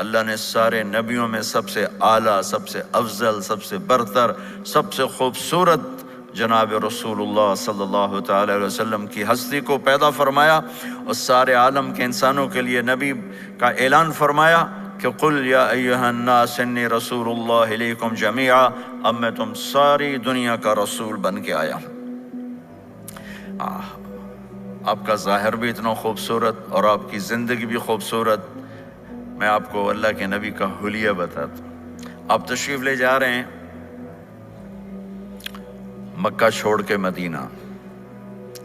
اللہ نے سارے نبیوں میں سب سے اعلیٰ، سب سے افضل، سب سے برتر، سب سے خوبصورت جناب رسول اللہ صلی اللہ تعالی علیہ وسلم کی ہستی کو پیدا فرمایا، اور سارے عالم کے انسانوں کے لیے نبی کا اعلان فرمایا کہ قل یا ایھا الناس انی رسول اللہ الیکم جمیعا، اب میں تم ساری دنیا کا رسول بن کے آیا ہوں۔ آپ کا ظاہر بھی اتنا خوبصورت اور آپ کی زندگی بھی خوبصورت۔ میں آپ کو اللہ کے نبی کا حلیہ بتاتا ہوں۔ آپ تشریف لے جا رہے ہیں مکہ چھوڑ کے مدینہ،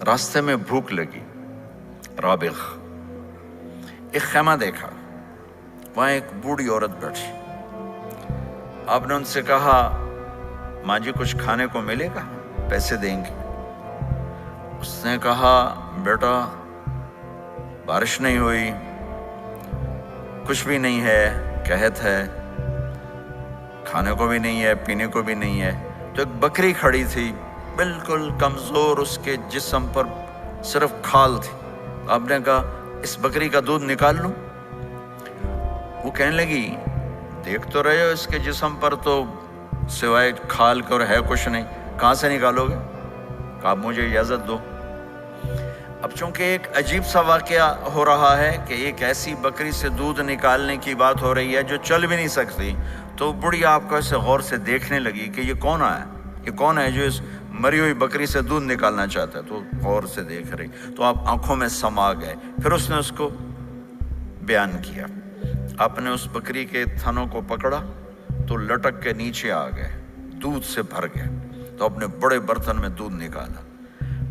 راستے میں بھوک لگی، رابغ، ایک خیمہ دیکھا، وہاں ایک بوڑھی عورت بیٹھی۔ آپ نے ان سے کہا ماں جی کچھ کھانے کو ملے گا؟ پیسے دیں گے۔ اس نے کہا بیٹا بارش نہیں ہوئی، کچھ بھی نہیں ہے، قحط ہے، کھانے کو بھی نہیں ہے، پینے کو بھی نہیں ہے۔ تو ایک بکری کھڑی تھی، بالکل کمزور، اس کے جسم پر صرف کھال تھی۔ آپ نے کہا اس بکری کا دودھ نکال لوں؟ وہ کہنے لگی دیکھ تو رہے ہو اس کے جسم پر تو سوائے کھال کے اور ہے کچھ نہیں، کہاں سے نکالو گے؟ کہا مجھے اجازت دو۔ اب چونکہ ایک عجیب سا واقعہ ہو رہا ہے کہ ایک ایسی بکری سے دودھ نکالنے کی بات ہو رہی ہے جو چل بھی نہیں سکتی، تو بڑھی آپ کو ایسے غور سے دیکھنے لگی کہ یہ کون ہے، یہ کون ہے جو اس مری ہوئی بکری سے دودھ نکالنا چاہتا ہے؟ تو غور سے دیکھ رہی، تو آپ آنکھوں میں سما گئے۔ پھر اس نے اس کو بیان کیا۔ آپ نے اس بکری کے تھنوں کو پکڑا تو لٹک کے نیچے آ گئے، دودھ سے بھر گئے۔ تو اپنے بڑے برتن میں دودھ نکالا،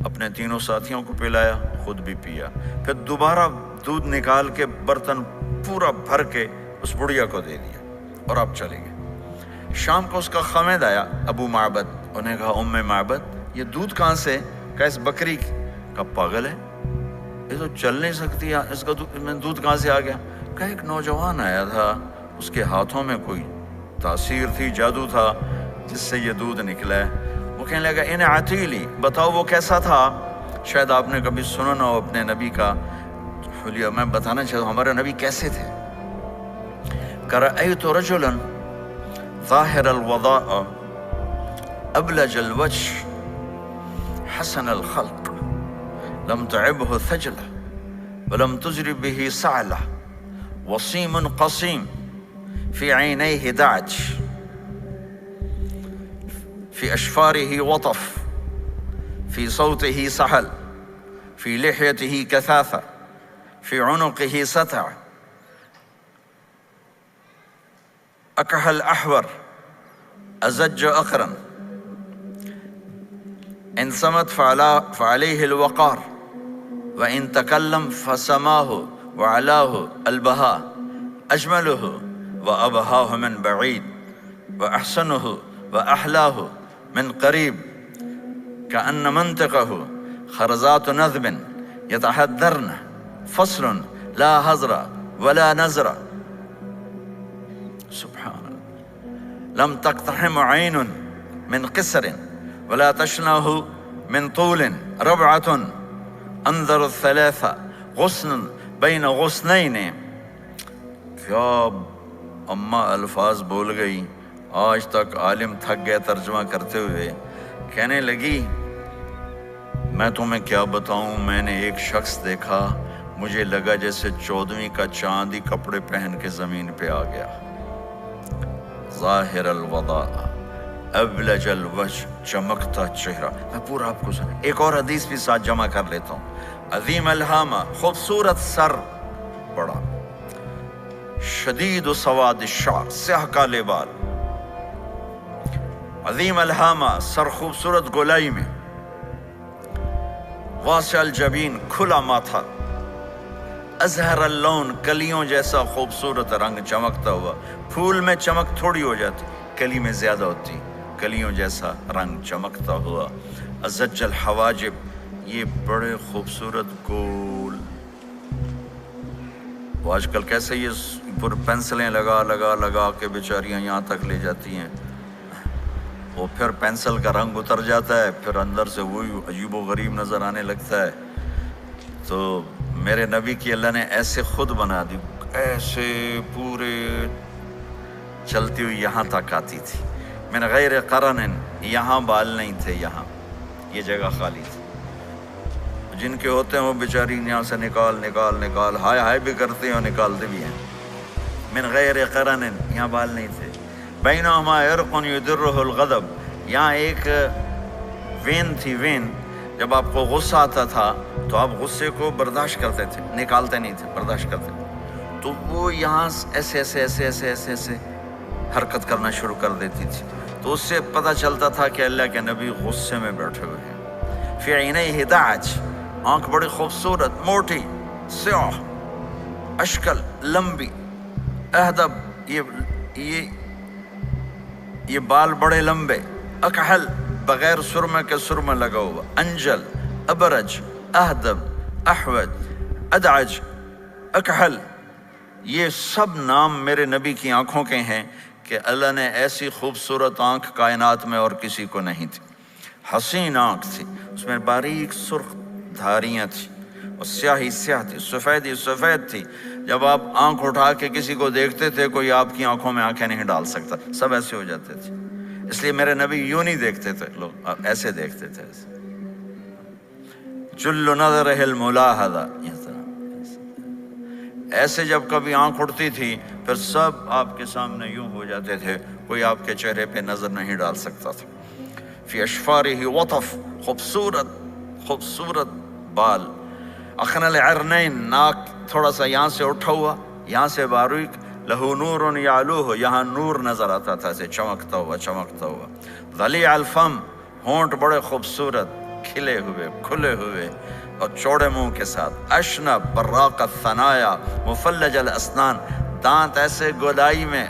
اپنے تینوں ساتھیوں کو پلایا، خود بھی پیا، پھر دوبارہ دودھ نکال کے برتن پورا بھر کے اس بڑھیا کو دے دیا، اور آپ چلے گئے۔ شام کو اس کا خامد آیا، ابو معبد، انہوں نے کہا ام معبد یہ دودھ کہاں سے؟ کہا اس بکری کی۔ کہا پاگل ہے، یہ تو چل نہیں سکتی، اس کا دودھ کہاں سے آ گیا؟ کہا ایک نوجوان آیا تھا، اس کے ہاتھوں میں کوئی تاثیر تھی، جادو تھا، جس سے یہ دودھ نکلا ہے۔ وہ کہنے لگا ان عتیلی، بتاؤ وہ کیسا تھا؟ شاید آپ نے کبھی سنا نہ ہو اپنے نبی کا حلیہ، میں بتانا چاہتا ہوں ہمارے نبی کیسے تھے۔ رأیت رجلا ظاہر الوضاء ابلج الوجه حسن الخلق لم تعبه ثجلة ولم تجر به سعلة وصيم قصيم في عينيه دعج في أشفاره وطف في صوته سحل في لحيته كثافة في عنقه ستع أكحل أحور أزج أقرن إن صمت فعليه الوقار وإن تكلم فسماه وعلاه البهاء أجمله وأبهاه من بعيد وأحسنه وأحلاه من قريب كأن منطقه خرزات نذب يتحذرن فصل لا هزر ولا نزر سبحان الله لم تقتحم عين من قصر ولا تشنه من طول ربعة انظر الثلاثة غصن بين غصنين۔ کیا اماں الفاظ بول گئی، آج تک عالم تھک گئے ترجمہ کرتے ہوئے۔ کہنے لگی میں تمہیں کیا بتاؤں، میں نے ایک شخص دیکھا، مجھے لگا جیسے 14ویں کا چاند ہی کپڑے پہن کے زمین پہ آ گیا۔ ظاہر الوضاء ابلج الوجه، چمکتا چہرہ۔ میں پورا آپ کو ایک اور حدیث بھی ساتھ جمع کر لیتا ہوں۔ عظیم الہامہ، خوبصورت سر، بڑا شدید سواد الشعر، سیاہ کالے بال، عظیم الہامہ، سر خوبصورت گولائی میں، واسع الجبین، کھلا ماتھا، ازہر اللون، کلیوں جیسا خوبصورت رنگ چمکتا ہوا۔ پھول میں چمک تھوڑی ہو جاتی، کلی میں زیادہ ہوتی، کلیوں جیسا رنگ چمکتا ہوا۔ ازج الحواجب، یہ بڑے خوبصورت گول، وہ آج کل کیسے یہ پر پینسلیں لگا لگا لگا کے بیچاریاں یہاں تک لے جاتی ہیں، وہ پھر پینسل کا رنگ اتر جاتا ہے، پھر اندر سے وہی عجیب و غریب نظر آنے لگتا ہے۔ تو میرے نبی کی اللہ نے ایسے خود بنا دی، ایسے پورے چلتی ہوئی یہاں تک آتی تھی. من غیر قرن، یہاں بال نہیں تھے، یہاں یہ جگہ خالی تھی. جن کے ہوتے ہیں وہ بیچاری یہاں سے نکال نکال نکال ہائے ہائے بھی کرتے ہیں اور نکالتے بھی ہیں. من غیر قرن، یہاں بال نہیں تھے. بینہما عرق یدرہ الغضب، یہاں ایک وین تھی. وین جب آپ کو غصہ آتا تھا تو آپ غصے کو برداشت کرتے تھے، نکالتے نہیں تھے، برداشت کرتے تھے. تو وہ یہاں ایسے ایسے ایسے ایسے ایسے ایسے حرکت کرنا شروع کر دیتی تھی. تو اس سے پتہ چلتا تھا کہ اللہ کے نبی غصے میں بیٹھے ہوئے ہیں. فی عینیہ دعج، آنکھ بڑی خوبصورت، موٹی، سیاہ، اشکل، لمبی، اہدب، یہ بال بڑے لمبے، اکحل، بغیر سرمے کے سرمہ لگا ہوا، انجل، ابرج، اہدب، احوج، ادعج، اکحل. یہ سب نام میرے نبی کی آنکھوں کے ہیں کہ اللہ نے ایسی خوبصورت آنکھ کائنات میں اور کسی کو نہیں تھی. حسین آنکھ تھی، اس میں باریک سرخ دھاریاں تھیں اور سیاہی سیاہ تھی، سفیدی سفید تھی. جب آپ آنکھ اٹھا کے کسی کو دیکھتے تھے کوئی آپ کی آنکھوں میں آنکھیں نہیں ڈال سکتا، سب ایسے ہو جاتے تھے. اس لیے میرے نبی یوں نہیں دیکھتے تھے، لوگ ایسے دیکھتے تھے. جل نظرہ الملاحظہ، ایسے جب کبھی آنکھ اٹھتی تھی پھر سب آپ کے سامنے یوں ہو جاتے تھے، کوئی آپ کے چہرے پہ نظر نہیں ڈال سکتا تھا. فی اشفارہ وطف، خوبصورت خوبصورت بال. اخنل عرنین، ناک تھوڑا سا یہاں سے اٹھا ہوا، یہاں سے باریک. لہو نور یعلوہ، یہاں نور نظر آتا تھا اسے چمکتا ہوا چمکتا ہوا. ضلیع الفم، ہونٹ بڑے خوبصورت، کھلے ہوئے کھلے ہوئے اور چوڑے منہ کے ساتھ. اشنب براق الثنایا مفلج الاسنان، دانت ایسے گودائی میں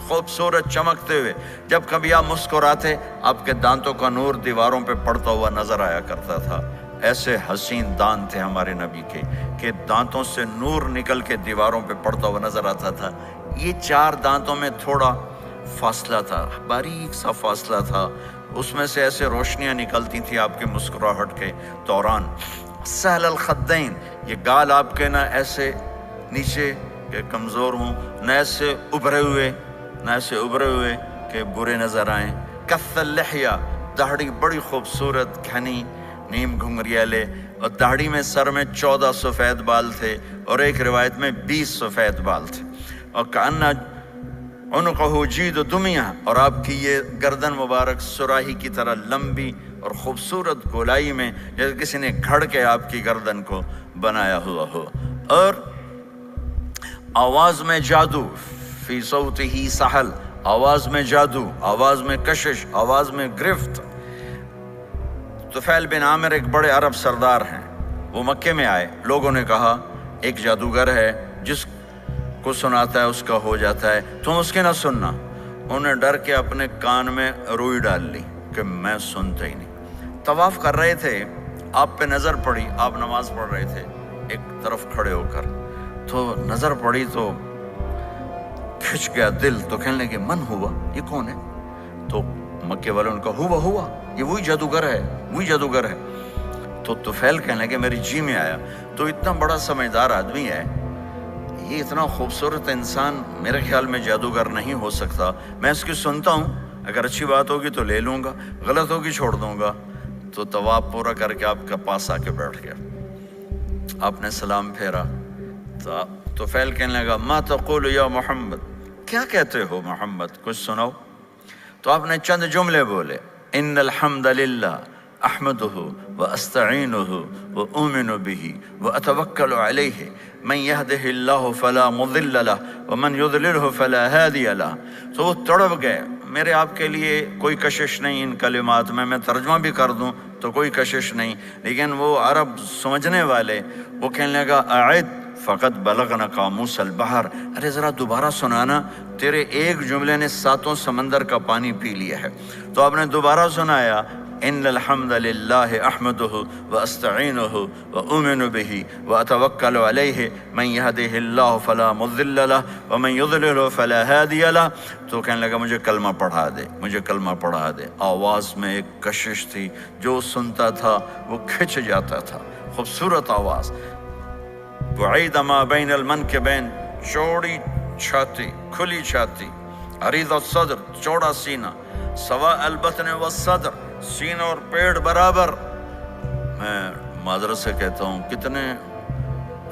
خوبصورت چمکتے ہوئے. جب کبھی آپ مسکراتے آپ کے دانتوں کا نور دیواروں پہ پڑتا ہوا نظر آیا کرتا تھا. ایسے حسین دانت تھے ہمارے نبی کے کہ دانتوں سے نور نکل کے دیواروں پہ پڑتا ہوا نظر آتا تھا. یہ 4 دانتوں میں تھوڑا فاصلہ تھا، باریک سا فاصلہ تھا، اس میں سے ایسے روشنیاں نکلتی تھیں آپ کے مسکراہٹ کے دوران. سہل الخدین، یہ گال آپ کے نہ ایسے نیچے کہ کمزور ہوں، نہ ایسے ابھرے ہوئے کہ برے نظر آئیں. کث اللحیہ، داڑھی بڑی خوبصورت گھنی نیم گھنگریالے، اور داڑھی میں سر میں 14 سفید بال تھے اور ایک روایت میں 20 سفید بال تھے. اور کأنہ عنقہ جید دمیہ، اور آپ کی یہ گردن مبارک سراہی کی طرح لمبی اور خوبصورت گولائی میں جیسے کسی نے گھڑ کے آپ کی گردن کو بنایا ہوا ہو. اور آواز میں جادو، فی صوتہ سحل، آواز میں جادو، آواز میں کشش، آواز میں گرفت. طفیل بن عامر ایک بڑے عرب سردار ہیں، وہ مکے میں آئے. لوگوں نے کہا ایک جادوگر ہے جس کو سناتا ہے اس کا ہو جاتا ہے، تم اس کے نہ سننا. انہوں نے ڈر کے اپنے کان میں روئی ڈال لی کہ میں سنتا ہی نہیں. طواف کر رہے تھے، آپ پہ نظر پڑی، آپ نماز پڑھ رہے تھے ایک طرف کھڑے ہو کر، تو نظر پڑی تو کھچ گیا دل. تو کہنے لگے من ہوا، یہ کون ہے؟ تو مکے والوں نے کہا ہوا یہ وہی جادوگر ہے. تو طفیل کہنے لگے میری جی میں آیا، تو اتنا بڑا سمجھدار آدمی ہے، یہ اتنا خوبصورت انسان میرے خیال میں جادوگر نہیں ہو سکتا. میں اس کی سنتا ہوں، اگر اچھی بات ہوگی تو لے لوں گا، غلط ہوگی چھوڑ دوں گا. تو طواف پورا کر کے آپ کے پاس آ کے بیٹھ گیا. آپ نے سلام پھیرا تو طفیل کہنے لگا ما تقول یا محمد، کیا کہتے ہو محمد، کچھ سناؤ. تو آپ نے چند جملے بولے، ان الحمد للہ احمدہ واستعینہ واؤمن بہ واتوکل علیہ من یہدہ اللہ فلا مضل لہ ومن یضللہ فلا ہادی لہ. تو وہ تڑپ گئے. میرے آپ کے لیے کوئی کشش نہیں ان کلمات میں ترجمہ بھی کر دوں تو کوئی کشش نہیں. لیکن وہ عرب سمجھنے والے وہ کہنے لگا اعد فقط بلغنا قاموس البحر، ارے ذرا دوبارہ سنانا، تیرے ایک جملے نے 7 سمندر کا پانی پی لیا ہے. تو آپ نے دوبارہ سنایا ان الحمد للہ احمدہ واستعینہ واؤمن بہ واتوکل علیہ من یہدہ اللہ فلا مضل لہ ومن یضللہ فلا ہادی لہ. تو کہنے لگا مجھے کلمہ پڑھا دے. آواز میں ایک کشش تھی، جو سنتا تھا وہ کھچ جاتا تھا. خوبصورت آواز. بعید ما بین المنکبین، چوڑی چھاتی، کھلی چھاتی، عریض الصدر چوڑا سینہ، سوا البطن والصدر سینہ اور پیٹ برابر۔ میں معذرت سے کہتا ہوں کتنے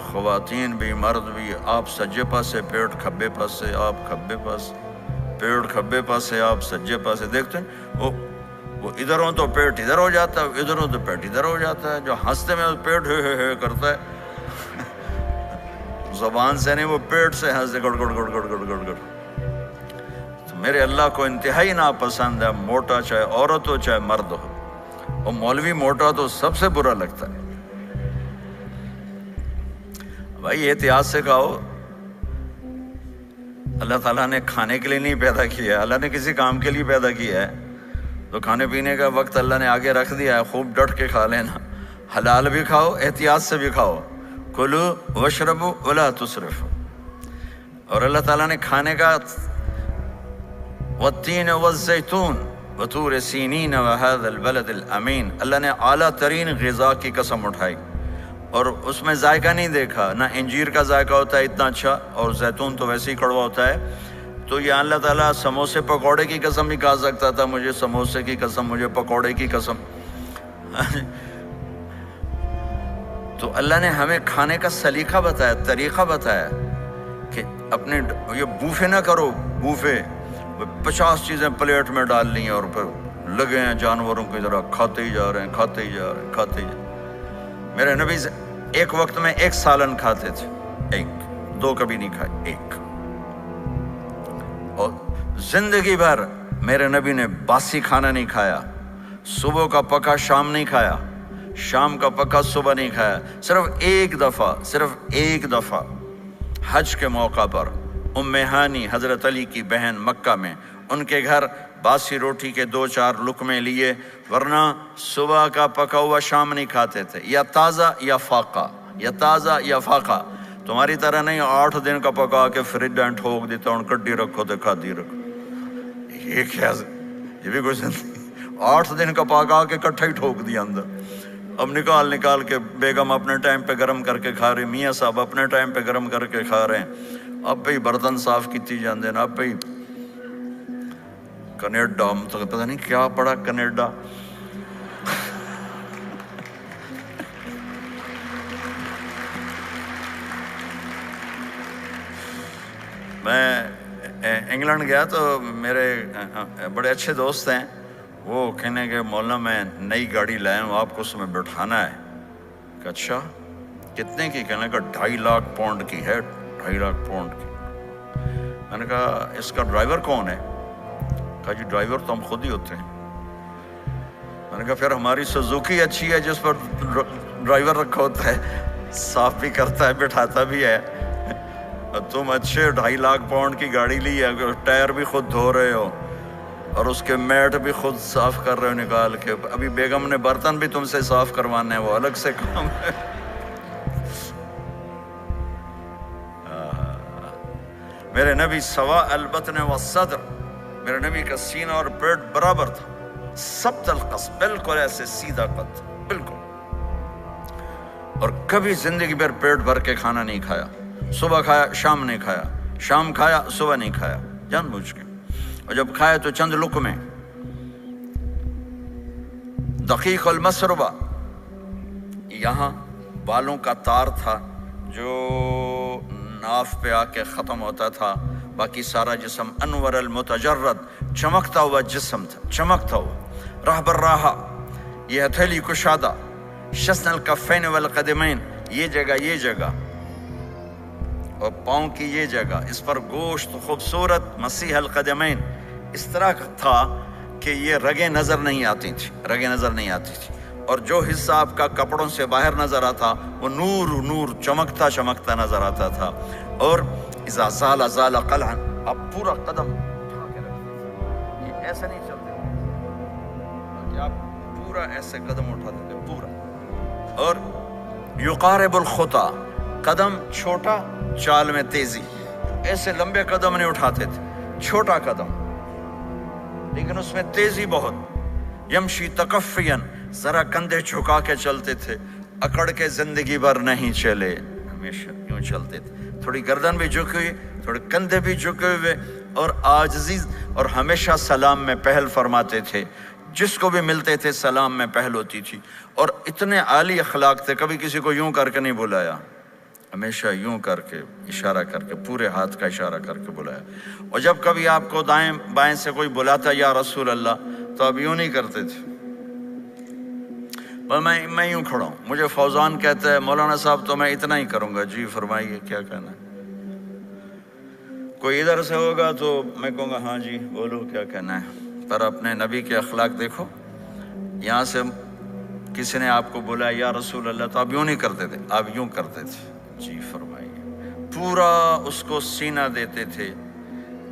خواتین بھی مرد بھی، آپ سجے پاسے پیٹ کھبے پاسے، آپ کھبے پاس پیٹ کھبے پاسے، آپ سجے پاسے، دیکھتے ہیں وہ ادھر ہو تو پیٹ ادھر ہو جاتا ہے، ادھر ہو تو پیٹ ادھر ہو جاتا ہے۔ جو ہنستے میں پیٹ ہے کرتا ہے، زبان سے نہیں، وہ پیٹ سے ہنستے گڑ گڑ گڑ گڑ گڑ گڑ گڑ۔ تو میرے اللہ کو انتہائی ناپسند ہے، موٹا چاہے عورت ہو چاہے مرد ہو، اور مولوی موٹا تو سب سے برا لگتا ہے۔ بھائی احتیاط سے کھاؤ، اللہ تعالیٰ نے کھانے کے لیے نہیں پیدا کیا ہے، اللہ نے کسی کام کے لیے پیدا کیا ہے، تو کھانے پینے کا وقت اللہ نے آگے رکھ دیا ہے، خوب ڈٹ کے کھا لینا، حلال بھی کھاؤ احتیاط سے بھی کھاؤ، کلو واشربوا ولا تسرفوا۔ اور اللہ تعالیٰ نے کھانے کا والتین والزیتون وطور سینین وهذا البلد الامین، اللہ نے اعلیٰ ترین غذا کی قسم اٹھائی، اور اس میں ذائقہ نہیں دیکھا، نہ انجیر کا ذائقہ ہوتا ہے اتنا اچھا، اور زیتون تو ویسے ہی کڑوا ہوتا ہے۔ تو یہ اللہ تعالیٰ سموسے پکوڑے کی قسم بھی کھا سکتا تھا، مجھے سموسے کی قسم، مجھے پکوڑے کی قسم۔ تو اللہ نے ہمیں کھانے کا سلیقہ بتایا، طریقہ بتایا کہ اپنے یہ بوفے نہ کرو، بوفے 50 چیزیں پلیٹ میں ڈال لی ہیں اور پھر لگے ہیں جانوروں کی طرح کھاتے ہی جا رہے ہیں، کھاتے ہی جا رہے ہیں، کھاتے ہی جا رہے ہیں۔ میرے نبی ایک وقت میں 1 سالن کھاتے تھے، 1 2 کبھی نہیں کھائے، 1۔ اور زندگی بھر میرے نبی نے باسی کھانا نہیں کھایا، صبح کا پکا شام نہیں کھایا، شام کا پکا صبح نہیں کھایا، صرف ایک دفعہ حج کے موقع پر ام ہانی حضرت علی کی بہن مکہ میں، ان کے گھر باسی روٹی کے 2-4 لقمے لیے، ورنہ صبح کا پکا ہوا شام نہیں کھاتے تھے، یا تازہ یا فاقہ، یا تازہ یا فاقہ۔ تمہاری طرح نہیں 8 دن کا پکا کے فریج میں ٹھوک دیتا ہوں، کڈی رکھو تو کھاتی رکھو، یہ کیا، یہ بھی کوئی زندگی؟ 8 دن کا پکا کے کٹھا ہی ٹھوک دیا اندر، اب نکال کے بیگم اپنے ٹائم پہ گرم کر کے کھا رہی، میاں صاحب اپنے ٹائم پہ گرم کر کے کھا رہے ہیں، اب بھی برتن صاف کیتی جاندے نا، اب بھی کینیڈا، ہم تو پتہ نہیں کیا پڑا کینیڈا، میں انگلینڈ گیا تو میرے بڑے اچھے دوست ہیں، وہ کہنے کہ مولانا میں نئی گاڑی لایا ہوں، آپ کو اس میں بٹھانا ہے۔ کہ اچھا کتنے کی؟ کہنے کا 2.5 لاکھ پاؤنڈ کی ہے، 2.5 لاکھ پاؤنڈ کی۔ میں نے کہا اس کا ڈرائیور کون ہے؟ کہا جی ڈرائیور تو ہم خود ہی ہوتے ہیں۔ میں نے کہا پھر ہماری سوزوکی اچھی ہے جس پر ڈرائیور رکھا ہوتا ہے، صاف بھی کرتا ہے بٹھاتا بھی ہے، تم اچھے 2.5 لاکھ پاؤنڈ کی گاڑی لی ہے، ٹائر بھی خود دھو رہے ہو اور اس کے میٹ بھی خود صاف کر رہے ہو نکال کے، ابھی بیگم نے برتن بھی تم سے صاف کروانے ہیں، وہ الگ سے کام ہے۔ میرے نبی سوا البطن والصدر، میرے نبی کا سینہ اور پیٹ برابر تھا، سبت القص، بالکل ایسے سیدھا قد، بالکل، اور کبھی زندگی بھر پیٹ بھر کے کھانا نہیں کھایا، صبح کھایا شام نہیں کھایا، شام کھایا صبح نہیں کھایا، جان بوجھ کے، اور جب کھایا تو چند لقمے۔ دقیق المسربہ، یہاں بالوں کا تار تھا جو ناف پہ آ کے ختم ہوتا تھا، باقی سارا جسم انور المتجرد، چمکتا ہوا جسم تھا، چمکتا ہوا۔ راہ بر راہا، یہ ہتھیلی کشادہ، شسن الکفین والقدمین، یہ جگہ اور پاؤں کی یہ جگہ، اس پر گوشت خوبصورت، مسیح القدمین، اس طرح تھا کہ یہ رگیں نظر نہیں آتی تھی، اور جو حصہ آپ کا کپڑوں سے باہر نظر آتا وہ نور چمکتا نظر آتا تھا، اور اذا زال قلعا، آپ پورا قدم اٹھا کے رکھتے تھے، یہ ایسے نہیں چلتے کہ آپ پورا ایسے قدم اٹھاتے تھے پورا، اور یقارب الخطا، قدم چھوٹا چال میں تیزی، ایسے لمبے قدم نہیں اٹھاتے تھے، چھوٹا قدم لیکن اس میں تیزی بہت۔ یمشی تکفین، ذرا کندھے جھکا کے چلتے تھے، اکڑ کے زندگی بھر نہیں چلے، ہمیشہ یوں چلتے تھے، تھوڑی گردن بھی جھکی ہوئی، تھوڑے کندھے بھی جھکے ہوئے، اور عاجزی، اور ہمیشہ سلام میں پہل فرماتے تھے، جس کو بھی ملتے تھے سلام میں پہل ہوتی تھی، اور اتنے عالی اخلاق تھے، کبھی کسی کو یوں کر کے نہیں بلایا، ہمیشہ یوں کر کے اشارہ کر کے، پورے ہاتھ کا اشارہ کر کے بلایا۔ اور جب کبھی آپ کو دائیں بائیں سے کوئی بلاتا یا رسول اللہ، تو آپ یوں نہیں کرتے تھے، میں یوں کھڑا ہوں، مجھے فوزان کہتا ہے مولانا صاحب تو میں اتنا ہی کروں گا، جی فرمائیے کیا کہنا ہے۔ کوئی ادھر سے ہوگا تو میں کہوں گا ہاں جی بولو کیا کہنا ہے۔ پر اپنے نبی کے اخلاق دیکھو، یہاں سے کسی نے آپ کو بولا یا رسول اللہ تو آپ یوں نہیں کرتے تھے، آپ یوں کرتے تھے، جی فرمائیے، پورا اس کو سینہ دیتے تھے۔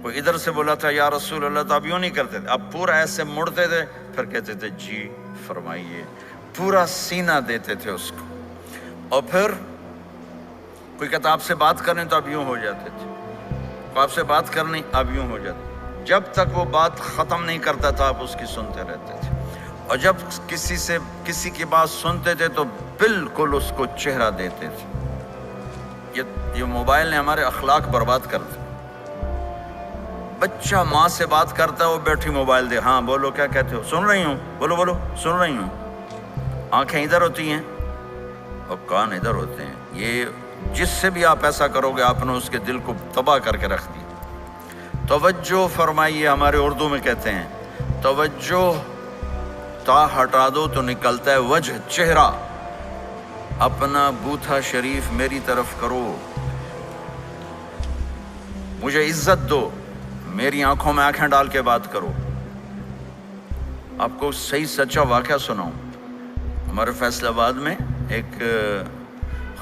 کوئی ادھر سے بولا تھا یا رسول اللہ تو آپ یوں نہیں کرتے تھے، آپ پورا ایسے مڑتے تھے، پھر کہتے تھے جی فرمائیے، پورا سینہ دیتے تھے اس کو۔ اور پھر کوئی کہتا آپ سے بات کریں تو آپ یوں ہو جاتے تھے، آپ سے بات کرنی آپ یوں ہو جاتے، جب تک وہ بات ختم نہیں کرتا تھا آپ اس کی سنتے رہتے تھے۔ اور جب کسی کی بات سنتے تھے تو بالکل اس کو چہرہ دیتے تھے۔ یہ موبائل نے ہمارے اخلاق برباد کر دیا۔ بچہ ماں سے بات کرتا ہے، وہ بیٹھی موبائل دے، ہاں بولو کیا کہتے ہو، سن رہی ہوں، بولو بولو سن رہی ہوں، آنکھیں ادھر ہوتی ہیں اور کان ادھر ہوتے ہیں۔ یہ جس سے بھی آپ ایسا کرو گے آپ نے اس کے دل کو تباہ کر کے رکھ دیا۔ توجہ فرمائیے، ہمارے اردو میں کہتے ہیں توجہ، تا ہٹا دو تو نکلتا ہے وجہ، چہرہ۔ اپنا بوتھا شریف میری طرف کرو، مجھے عزت دو، میری آنکھوں میں آنکھیں ڈال کے بات کرو۔ آپ کو صحیح سچا واقعہ سناؤں، ہمارے فیصل آباد میں ایک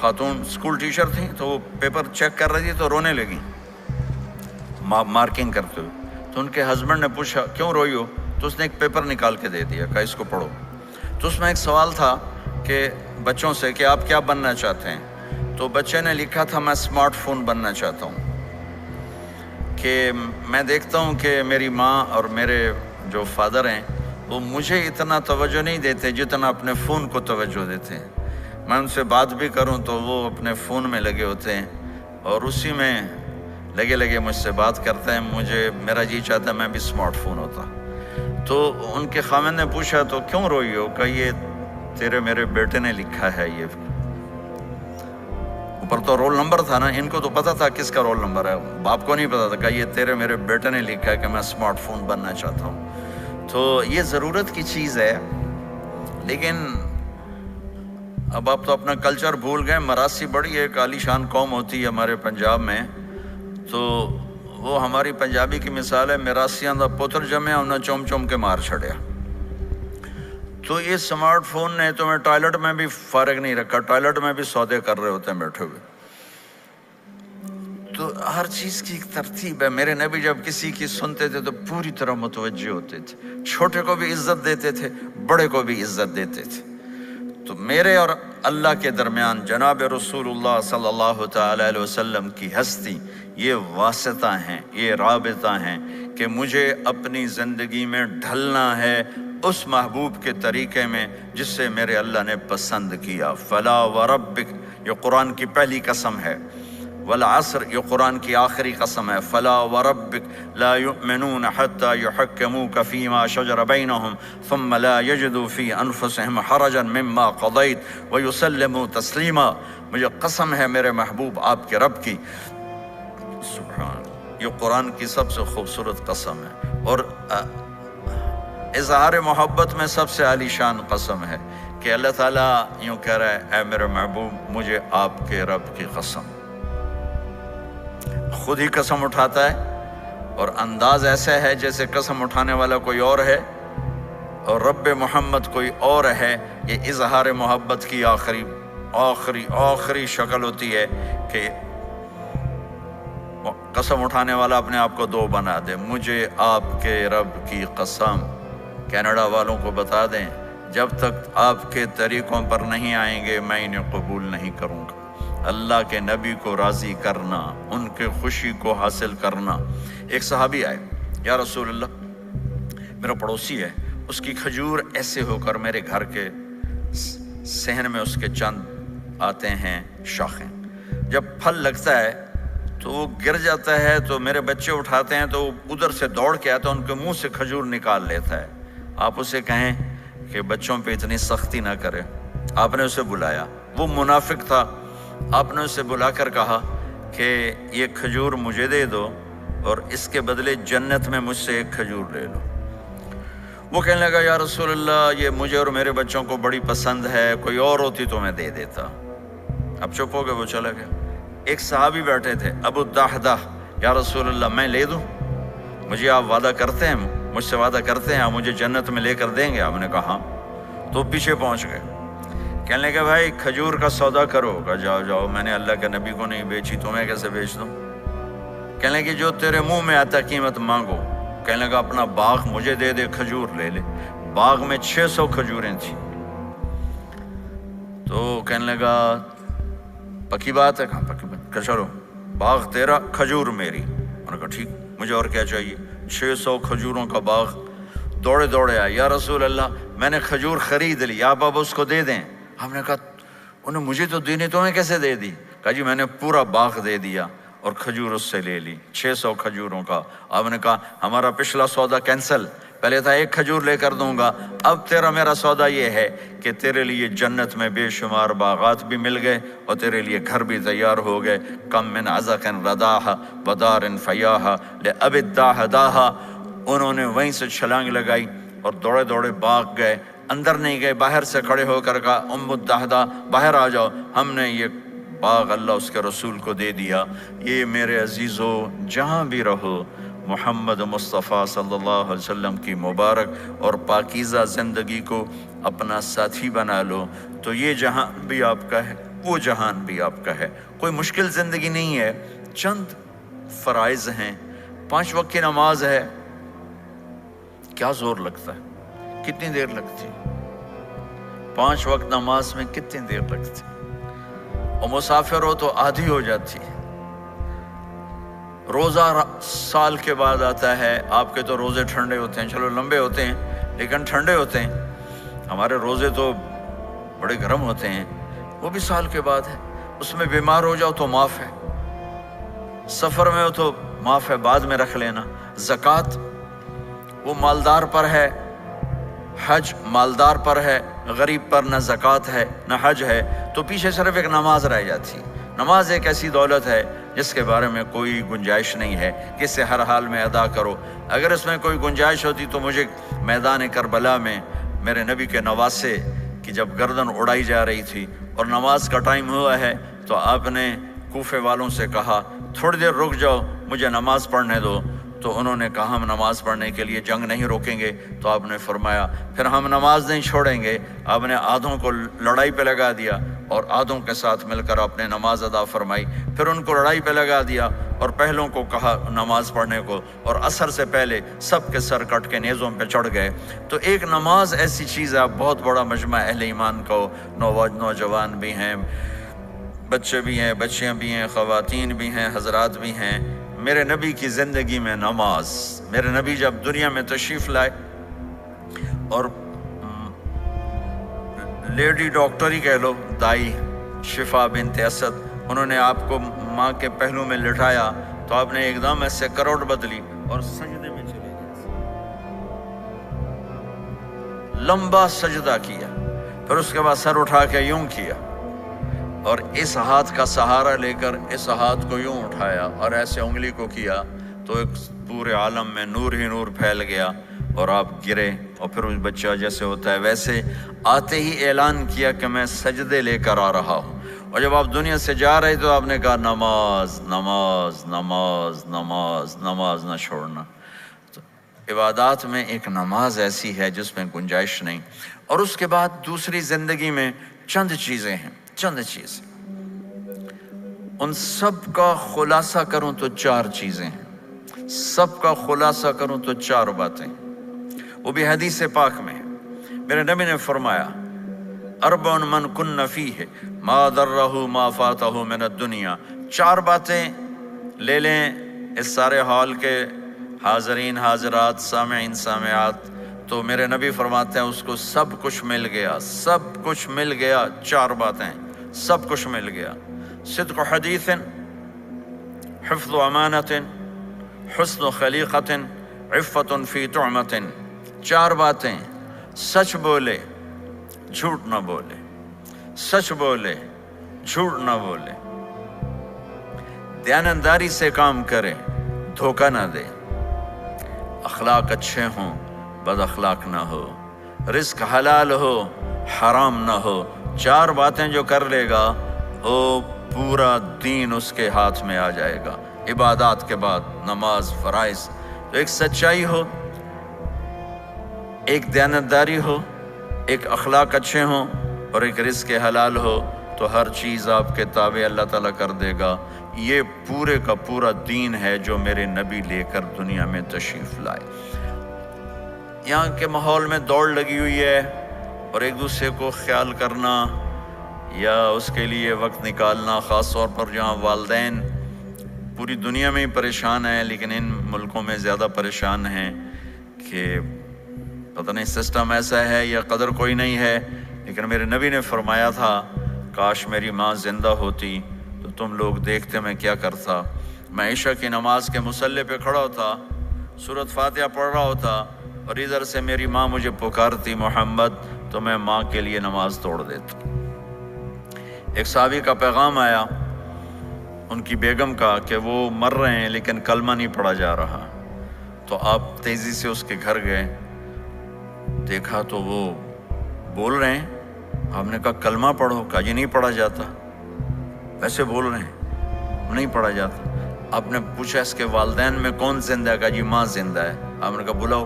خاتون اسکول ٹیچر تھیں، تو وہ پیپر چیک کر رہی تھی تو رونے لگی مارکنگ کرتے ہوئے۔ تو ان کے ہسبینڈ نے پوچھا کیوں روئی ہو، تو اس نے ایک پیپر نکال کے دے دیا، کہا اس کو پڑھو۔ تو اس میں ایک سوال تھا کہ بچوں سے کہ آپ کیا بننا چاہتے ہیں، تو بچے نے لکھا تھا میں اسمارٹ فون بننا چاہتا ہوں، کہ میں دیکھتا ہوں کہ میری ماں اور میرے جو فادر ہیں وہ مجھے اتنا توجہ نہیں دیتے جتنا اپنے فون کو توجہ دیتے ہیں۔ میں ان سے بات بھی کروں تو وہ اپنے فون میں لگے ہوتے ہیں اور اسی میں لگے مجھ سے بات کرتے ہیں، میرا جی چاہتا ہے میں بھی اسمارٹ فون ہوتا۔ تو ان کے خاوند نے پوچھا تو کیوں روئی ہو، کہ یہ تیرے میرے بیٹے نے لکھا ہے، یہ اوپر تو رول نمبر تھا نا، ان کو تو پتا تھا کس کا رول نمبر ہے، باپ کو نہیں پتا تھا، کہ یہ تیرے میرے بیٹے نے لکھا ہے کہ میں اسمارٹ فون بننا چاہتا ہوں۔ تو یہ ضرورت کی چیز ہے، لیکن اب آپ تو اپنا کلچر بھول گئے۔ مراسی بڑی ایک عالی شان قوم ہوتی ہے ہمارے پنجاب میں، تو وہ ہماری پنجابی کی مثال ہے، مراسیاں دا پتر جمیا انہیں چوم چوم کے مار چھڑیا۔ تو یہ سمارٹ فون نے تمہیں ٹوائلٹ میں بھی فارغ نہیں رکھا، ٹوائلٹ میں بھی سودے کر رہے ہوتے ہیں بیٹھے ہوئے۔ تو ہر چیز کی ایک ترتیب ہے۔ میرے نبی جب کسی کی سنتے تھے تو پوری طرح متوجہ ہوتے تھے، چھوٹے کو بھی عزت دیتے تھے، بڑے کو بھی عزت دیتے تھے۔ تو میرے اور اللہ کے درمیان جناب رسول اللہ صلی اللہ تعالی علیہ وسلم کی ہستی، یہ واسطہ ہیں، یہ رابطہ ہیں کہ مجھے اپنی زندگی میں ڈھلنا ہے اس محبوب کے طریقے میں جس سے میرے اللہ نے پسند کیا۔ فلا وربک، یہ قرآن کی پہلی قسم ہے، والعصر یہ قرآن کی آخری قسم ہے۔ فلا وربک لا یؤمنون حتی یحکموک فیما شجر بینہم ثم لا یجدوا فی انفسہم حرجا مما قضیت ویسلموا تسلیما۔ مجھے قسم ہے میرے محبوب آپ کے رب کی، سبحان، یہ قرآن کی سب سے خوبصورت قسم ہے، اور اظہار محبت میں سب سے عالی شان قسم ہے کہ اللہ تعالیٰ یوں کہہ رہا ہے اے میرے محبوب مجھے آپ کے رب کی قسم۔ خود ہی قسم اٹھاتا ہے اور انداز ایسا ہے جیسے قسم اٹھانے والا کوئی اور ہے اور رب محمد کوئی اور ہے۔ یہ اظہار محبت کی آخری شکل ہوتی ہے کہ قسم اٹھانے والا اپنے آپ کو دو بنا دے۔ مجھے آپ کے رب کی قسم، کینیڈا والوں کو بتا دیں جب تک آپ کے طریقوں پر نہیں آئیں گے میں انہیں قبول نہیں کروں گا۔ اللہ کے نبی کو راضی کرنا، ان کے خوشی کو حاصل کرنا۔ ایک صحابی آئے، یا رسول اللہ میرا پڑوسی ہے، اس کی کھجور ایسے ہو کر میرے گھر کے صحن میں اس کے چند آتے ہیں شاخیں، جب پھل لگتا ہے تو وہ گر جاتا ہے تو میرے بچے اٹھاتے ہیں تو ادھر سے دوڑ کے آتا ہے، ان کے منہ سے کھجور نکال لیتا ہے۔ آپ اسے کہیں کہ بچوں پہ اتنی سختی نہ کرے۔ آپ نے اسے بلایا، وہ منافق تھا، آپ نے اسے بلا کر کہا کہ یہ کھجور مجھے دے دو اور اس کے بدلے جنت میں مجھ سے ایک کھجور لے لو۔ وہ کہنے لگا یا رسول اللہ یہ مجھے اور میرے بچوں کو بڑی پسند ہے، کوئی اور ہوتی تو میں دے دیتا۔ اب چپ ہو گئے، وہ چلا گیا۔ ایک صحابی بیٹھے تھے، ابو الدحدہ، یا رسول اللہ میں لے دوں؟ مجھے آپ وعدہ کرتے ہیں، مجھ سے وعدہ کرتے ہیں آپ مجھے جنت میں لے کر دیں گے؟ آپ نے کہا ہاں۔ تو پیچھے پہنچ گئے، کہنے لگے بھائی کھجور کا سودا کرو۔ کہا جاؤ جاؤ، میں نے اللہ کے نبی کو نہیں بیچی، تمہیں کیسے بیچ دوں؟ کہنے لگے جو تیرے منہ میں آتا قیمت مانگو۔ کہنے لگا اپنا باغ مجھے دے دے، کھجور لے لے۔ باغ میں 600 کھجوریں تھیں۔ تو کہنے لگا پکی بات ہے؟ کہاں پکی بات؟ کہ چلو باغ تیرا، کھجور میری۔ انہوں نے کہا ٹھیک، مجھے اور کیا چاہیے؟ 600 کھجوروں کا باغ۔ دوڑے دوڑے آئے، یا رسول اللہ میں نے کھجور خرید لی، آپ اب اس کو دے دیں۔ ہم نے کہا انہیں مجھے تو دینی، تمہیں کیسے دے دی؟ کہا جی میں نے پورا باغ دے دیا اور کھجور اس سے لے لی، 600 کھجوروں کا۔ آپ نے کہا ہمارا پچھلا سودا کینسل، پہلے تھا ایک کھجور لے کر دوں گا، اب تیرا میرا سودا یہ ہے کہ تیرے لیے جنت میں بے شمار باغات بھی مل گئے اور تیرے لیے گھر بھی تیار ہو گئے۔ کم من عزق رداح ودار فیاح لأب الداحداح۔ انہوں نے وہیں سے چھلانگ لگائی اور دوڑے دوڑے باغ گئے، اندر نہیں گئے، باہر سے کھڑے ہو کر کہا ام الدحدہ باہر آ جاؤ، ہم نے یہ باغ اللہ اس کے رسول کو دے دیا۔ یہ میرے عزیزو جہاں بھی رہو محمد مصطفیٰ صلی اللہ علیہ وسلم کی مبارک اور پاکیزہ زندگی کو اپنا ساتھی بنا لو، تو یہ جہان بھی آپ کا ہے، وہ جہان بھی آپ کا ہے۔ کوئی مشکل زندگی نہیں ہے، چند فرائض ہیں، 5 وقت کی نماز ہے، کیا زور لگتا ہے، کتنی دیر لگتی؟ 5 وقت نماز میں کتنی دیر لگتی؟ اور مسافر ہو تو آدھی ہو جاتی۔ روزہ سال کے بعد آتا ہے، آپ کے تو روزے ٹھنڈے ہوتے ہیں، چلو لمبے ہوتے ہیں لیکن ٹھنڈے ہوتے ہیں، ہمارے روزے تو بڑے گرم ہوتے ہیں، وہ بھی سال کے بعد ہے۔ اس میں بیمار ہو جاؤ تو معاف ہے، سفر میں ہو تو معاف ہے، بعد میں رکھ لینا۔ زکوٰۃ وہ مالدار پر ہے، حج مالدار پر ہے، غریب پر نہ زکوٰۃ ہے نہ حج ہے، تو پیچھے صرف ایک نماز رہ جاتی۔ نماز ایک ایسی دولت ہے جس کے بارے میں کوئی گنجائش نہیں ہے کہ اسے ہر حال میں ادا کرو۔ اگر اس میں کوئی گنجائش ہوتی تو مجھے میدان کربلا میں میرے نبی کے نواسے کی جب گردن اڑائی جا رہی تھی اور نماز کا ٹائم ہوا ہے تو آپ نے کوفے والوں سے کہا تھوڑی دیر رک جاؤ، مجھے نماز پڑھنے دو۔ تو انہوں نے کہا ہم نماز پڑھنے کے لیے جنگ نہیں روکیں گے۔ تو آپ نے فرمایا پھر ہم نماز نہیں چھوڑیں گے۔ آپ نے آدھوں کو لڑائی پہ لگا دیا اور آدھوں کے ساتھ مل کر آپ نے نماز ادا فرمائی، پھر ان کو لڑائی پہ لگا دیا اور پہلوں کو کہا نماز پڑھنے کو، اور عصر سے پہلے سب کے سر کٹ کے نیزوں پہ چڑھ گئے۔ تو ایک نماز ایسی چیز ہے، آپ بہت بڑا مجمع اہل ایمان کو، نوجوان بھی ہیں، بچے بھی ہیں، بچیاں بھی ہیں، خواتین بھی ہیں، حضرات بھی ہیں۔ میرے نبی کی زندگی میں نماز، میرے نبی جب دنیا میں تشریف لائے اور لیڈی ڈاکٹر ہی کہہ لو، دائی شفا بنت اسد، انہوں نے آپ کو ماں کے پہلو میں لٹایا تو آپ نے ایک دم ایسے کروٹ بدلی اور سجدے میں چلے گئے، لمبا سجدہ کیا، پھر اس کے بعد سر اٹھا کے یوں کیا اور اس ہاتھ کا سہارا لے کر اس ہاتھ کو یوں اٹھایا اور ایسے انگلی کو کیا تو ایک پورے عالم میں نور ہی نور پھیل گیا اور آپ گرے، اور پھر اس بچہ جیسے ہوتا ہے ویسے آتے ہی اعلان کیا کہ میں سجدے لے کر آ رہا ہوں۔ اور جب آپ دنیا سے جا رہے تو آپ نے کہا نماز نماز نماز نماز نماز نہ چھوڑنا۔ تو عبادات میں ایک نماز ایسی ہے جس میں گنجائش نہیں۔ اور اس کے بعد دوسری زندگی میں چند چیزیں ہیں، چند چیزیں، ان سب کا خلاصہ کروں تو 4 چیزیں ہیں، سب کا خلاصہ کروں تو 4 باتیں، وہ بھی حدیث پاک میں ہے۔ میرے نبی نے فرمایا 4 من کن فیہ ما ضرہ ما فاتہ من الدنیا، 4 باتیں لے لیں اس سارے ہال کے حاضرین حاضرات سامعین سامعات، تو میرے نبی فرماتے ہیں اس کو سب کچھ مل گیا، سب کچھ مل گیا۔ 4 باتیں، سب کچھ مل گیا۔ صدق حدیث، حفظ امانت، حسن خلیقت، عفت فی طعمت۔ 4 باتیں، سچ بولے جھوٹ نہ بولے، سچ بولے جھوٹ نہ بولے، دیانتداری سے کام کرے، دھوکہ نہ دے، اخلاق اچھے ہوں، بد اخلاق نہ ہو، رزق حلال ہو، حرام نہ ہو۔ 4 باتیں جو کر لے گا وہ پورا دین اس کے ہاتھ میں آ جائے گا۔ عبادات کے بعد نماز، فرائض، تو ایک سچائی ہو، ایک دیانتداری ہو، ایک اخلاق اچھے ہوں، اور ایک رزق حلال ہو، تو ہر چیز آپ کے تابع اللہ تعالیٰ کر دے گا۔ یہ پورے کا پورا دین ہے جو میرے نبی لے کر دنیا میں تشریف لائے۔ یہاں کے ماحول میں دوڑ لگی ہوئی ہے، اور ایک دوسرے کو خیال کرنا یا اس کے لیے وقت نکالنا، خاص طور پر جہاں والدین پوری دنیا میں ہی پریشان ہیں، لیکن ان ملکوں میں زیادہ پریشان ہیں کہ پتہ نہیں سسٹم ایسا ہے یا قدر کوئی نہیں ہے۔ لیکن میرے نبی نے فرمایا تھا، کاش میری ماں زندہ ہوتی تو تم لوگ دیکھتے میں کیا کرتا۔ میں عشاء کی نماز کے مصلی پہ کھڑا ہوتا، سورۃ فاتحہ پڑھ رہا ہوتا، اور ادھر سے میری ماں مجھے پکارتی محمد، تو میں ماں کے لیے نماز توڑ دیتا۔ ایک صحابی کا پیغام آیا ان کی بیگم کا کہ وہ مر رہے ہیں لیکن کلمہ نہیں پڑھا جا رہا، تو آپ تیزی سے اس کے گھر گئے، دیکھا تو وہ بول رہے ہیں۔ آپ نے کہا کلمہ پڑھو، کہا جی نہیں پڑھا جاتا، ویسے بول رہے ہیں نہیں پڑھا جاتا۔ آپ نے پوچھا اس کے والدین میں کون زندہ ہے؟ کہا جی ماں زندہ ہے۔ آپ نے کہا بلاؤ،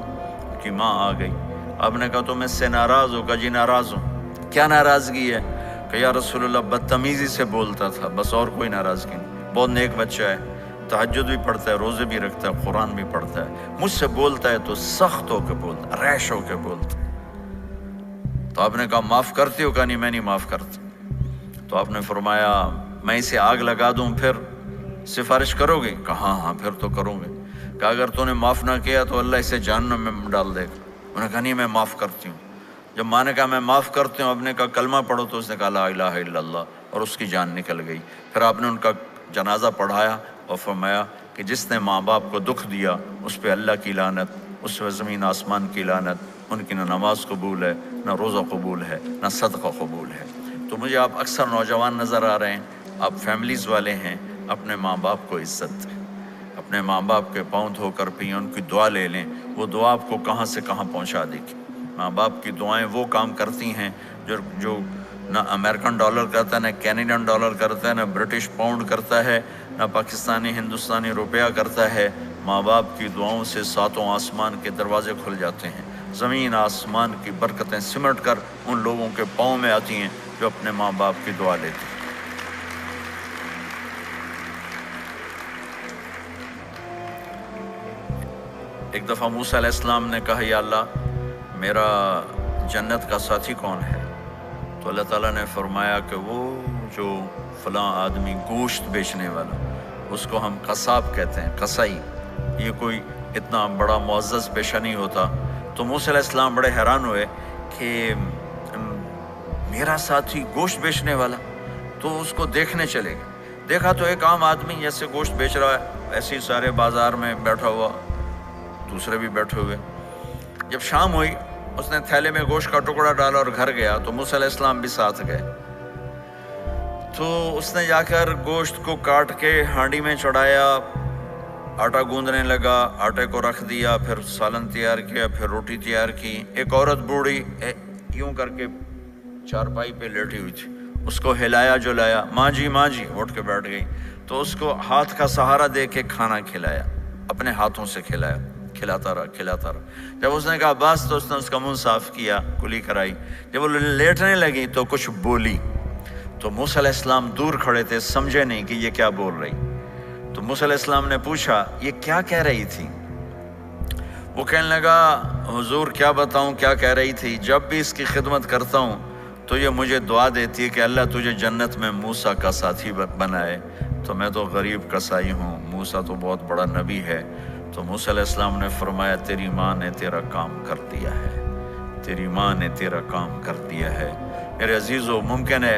کہ ماں آ گئی۔ آپ نے کہا تم اس سے ناراض ہو؟ کہا جی ناراض ہوں۔ کیا ناراضگی ہے؟ کہ یا رسول اللہ بدتمیزی سے بولتا تھا، بس اور کوئی ناراضگی نہیں، بہت نیک بچہ ہے، تہجد بھی پڑھتا ہے، روزے بھی رکھتا ہے، قرآن بھی پڑھتا ہے، مجھ سے بولتا ہے تو سخت ہو کے بولتا، ریش ہو کے بولتا۔ تو آپ نے کہا معاف کرتے ہو؟ کہا نہیں میں نہیں معاف کرتا۔ تو آپ نے فرمایا میں اسے آگ لگا دوں پھر سفارش کرو گے؟ کہا ہاں ہاں پھر تو کروں گے۔ کہا اگر تو نے معاف نہ کیا تو اللہ اسے جہنم میں ڈال دے گا۔ انہوں نے کہا نہیں میں معاف کرتی ہوں۔ جب ماں نے کہا میں معاف کرتی ہوں، آپ نے کہا کلمہ پڑھو، تو اس نے کہا لا الہ الا اللہ، اور اس کی جان نکل گئی۔ پھر آپ نے ان کا جنازہ پڑھایا اور فرمایا کہ جس نے ماں باپ کو دکھ دیا اس پہ اللہ کی لعنت، اس پہ زمین آسمان کی لعنت، ان کی نہ نماز قبول ہے، نہ روزہ قبول ہے، نہ صدقہ قبول ہے۔ تو مجھے آپ اکثر نوجوان نظر آ رہے ہیں، آپ فیملیز والے ہیں، اپنے ماں باپ کو عزت دیں، اپنے ماں باپ کے پاؤں دھو کر پئیں، ان کی دعا لے لیں، وہ دعا آپ کو کہاں سے کہاں پہنچا دے گی۔ ماں باپ کی دعائیں وہ کام کرتی ہیں جو نہ امریکن ڈالر کرتا ہے، نہ کینیڈین ڈالر کرتا ہے، نہ برٹش پاؤنڈ کرتا ہے، نہ پاکستانی ہندوستانی روپیہ کرتا ہے۔ ماں باپ کی دعاؤں سے 7 آسمان کے دروازے کھل جاتے ہیں، زمین آسمان کی برکتیں سمٹ کر ان لوگوں کے پاؤں میں آتی ہیں جو اپنے ماں باپ کی دعا لیتے ہیں۔ ایک دفعہ موسیٰ علیہ السلام نے کہا یا اللہ میرا جنت کا ساتھی کون ہے؟ تو اللہ تعالیٰ نے فرمایا کہ وہ جو فلاں آدمی گوشت بیچنے والا، اس کو ہم قصاب کہتے ہیں، قصائی، یہ کوئی اتنا بڑا معزز پیشہ نہیں ہوتا۔ تو موسیٰ علیہ السلام بڑے حیران ہوئے کہ میرا ساتھی گوشت بیچنے والا، تو اس کو دیکھنے چلے گئے۔ دیکھا تو ایک عام آدمی جیسے گوشت بیچ رہا ہے، ایسے ہی سارے بازار میں بیٹھا ہوا، دوسرے بھی بیٹھے ہوئے۔ جب شام ہوئی اس نے تھیلے میں گوشت کا ٹکڑا ڈالا اور گھر گیا، تو موسیٰ علیہ السلام بھی ساتھ گئے۔ تو اس نے جا کر گوشت کو کاٹ کے ہانڈی میں چڑھایا، آٹا گوندنے لگا، آٹے کو رکھ دیا، پھر سالن تیار کیا، پھر روٹی تیار کی۔ ایک عورت بوڑھی یوں کر کے چارپائی پہ لیٹی ہوئی تھی، اس کو ہلایا جلایا، ماں جی اٹھ کے بیٹھ گئی۔ تو اس کو ہاتھ کا سہارا دے کے کھانا کھلایا، اپنے ہاتھوں سے کھلایا، کھلاتا رہا۔ جب اس نے کہا بس، تو اس نے اس کا منہ صاف کیا، کلی کرائی۔ جب وہ لیٹنے لگی تو کچھ بولی، تو موسیٰ علیہ السلام دور کھڑے تھے، سمجھے نہیں کہ یہ کیا بول رہی۔ تو موسیٰ علیہ السلام نے پوچھا یہ کیا کہہ رہی تھی؟ وہ کہنے لگا حضور کیا بتاؤں کیا کہہ رہی تھی، جب بھی اس کی خدمت کرتا ہوں تو یہ مجھے دعا دیتی ہے کہ اللہ تجھے جنت میں موسیٰ کا ساتھی بنائے۔ تو میں تو غریب کسائی ہوں، موسیٰ تو بہت بڑا نبی ہے۔ تو موسیٰ علیہ السلام نے فرمایا تیری ماں نے تیرا کام کر دیا ہے، تیری ماں نے تیرا کام کر دیا ہے۔ میرے عزیزو، ممکن ہے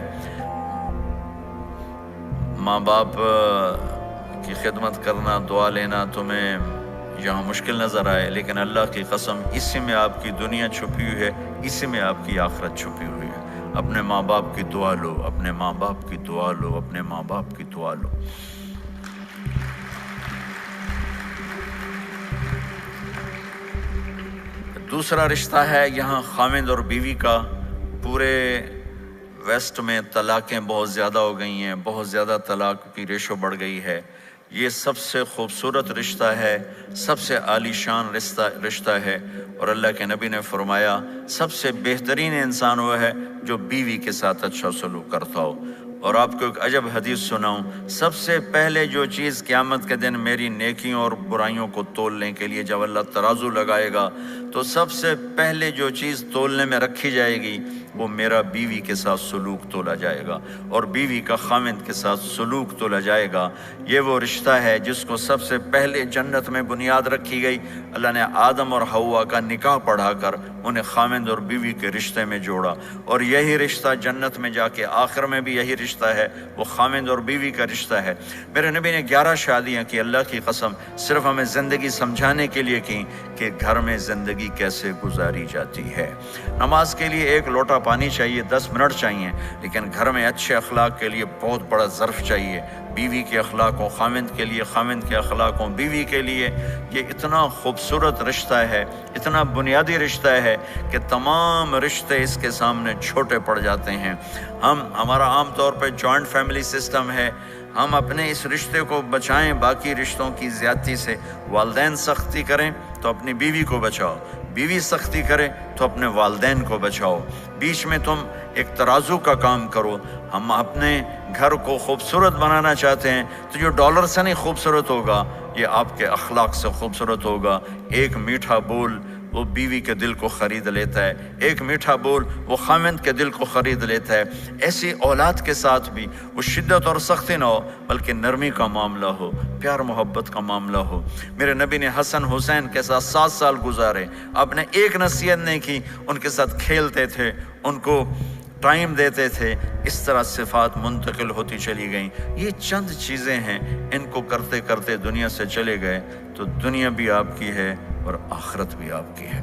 ماں باپ کی خدمت کرنا، دعا لینا تمہیں یہاں مشکل نظر آئے، لیکن اللہ کی قسم اسی میں آپ کی دنیا چھپی ہوئی ہے، اسی میں آپ کی آخرت چھپی ہوئی ہے۔ اپنے ماں باپ کی دعا لو، اپنے ماں باپ کی دعا لو، اپنے ماں باپ کی دعا لو۔ دوسرا رشتہ ہے یہاں خاوند اور بیوی کا۔ پورے ویسٹ میں طلاقیں بہت زیادہ ہو گئی ہیں، بہت زیادہ طلاق کی ریشو بڑھ گئی ہے۔ یہ سب سے خوبصورت رشتہ ہے، سب سے عالی شان رشتہ ہے، اور اللہ کے نبی نے فرمایا سب سے بہترین انسان وہ ہے جو بیوی کے ساتھ اچھا سلوک کرتا ہو۔ اور آپ کو ایک عجب حدیث سناؤں، سب سے پہلے جو چیز قیامت کے دن میری نیکیوں اور برائیوں کو تولنے کے لیے جب اللہ ترازو لگائے گا تو سب سے پہلے جو چیز تولنے میں رکھی جائے گی وہ میرا بیوی کے ساتھ سلوک تولا جائے گا، اور بیوی کا خاوند کے ساتھ سلوک تولا جائے گا۔ یہ وہ رشتہ ہے جس کو سب سے پہلے جنت میں بنیاد رکھی گئی۔ اللہ نے آدم اور حوا کا نکاح پڑھا کر انہیں خاوند اور بیوی کے رشتے میں جوڑا، اور یہی رشتہ جنت میں جا کے آخر میں بھی یہی رشتہ ہے، وہ خاوند اور بیوی کا رشتہ ہے۔ میرے نبی نے 11 شادیاں کی، اللہ کی قسم صرف ہمیں زندگی سمجھانے کے لیے کی کہ گھر میں زندگی کیسے گزاری جاتی ہے۔ نماز کے لیے ایک لوٹا پانی چاہیے، 10 منٹ چاہیے، لیکن گھر میں اچھے اخلاق کے لیے بہت بڑا ظرف چاہیے۔ بیوی کے اخلاق ہوں خاوند کے لیے، خاوند کے اخلاق ہوں بیوی کے لیے۔ یہ اتنا خوبصورت رشتہ ہے، اتنا بنیادی رشتہ ہے کہ تمام رشتے اس کے سامنے چھوٹے پڑ جاتے ہیں۔ ہمارا عام طور پہ جوائنٹ فیملی سسٹم ہے، ہم اپنے اس رشتے کو بچائیں باقی رشتوں کی زیادتی سے۔ والدین سختی کریں تو اپنی بیوی کو بچاؤ، بیوی سختی کرے تو اپنے والدین کو بچاؤ، بیچ میں تم ایک ترازو کا کام کرو۔ ہم اپنے گھر کو خوبصورت بنانا چاہتے ہیں تو جو ڈالر سے نہیں خوبصورت ہوگا، یہ آپ کے اخلاق سے خوبصورت ہوگا۔ ایک میٹھا بول وہ بیوی کے دل کو خرید لیتا ہے، ایک میٹھا بول وہ خاوند کے دل کو خرید لیتا ہے۔ ایسی اولاد کے ساتھ بھی وہ شدت اور سختی نہ ہو، بلکہ نرمی کا معاملہ ہو، پیار محبت کا معاملہ ہو۔ میرے نبی نے حسن حسین کے ساتھ 7 سال گزارے، آپ نے ایک نصیحت نہیں کی، ان کے ساتھ کھیلتے تھے، ان کو ٹائم دیتے تھے، اس طرح صفات منتقل ہوتی چلی گئیں۔ یہ چند چیزیں ہیں، ان کو کرتے کرتے دنیا سے چلے گئے تو دنیا بھی آپ کی ہے اور آخرت بھی آپ کی ہے۔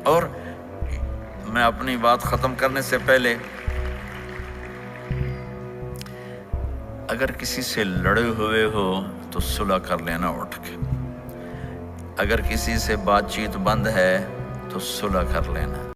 اور میں اپنی بات ختم کرنے سے پہلے اگر کسی سے لڑے ہوئے ہو تو صلح کر لینا اٹھ کے، اگر کسی سے بات چیت بند ہے تو صلح کر لینا۔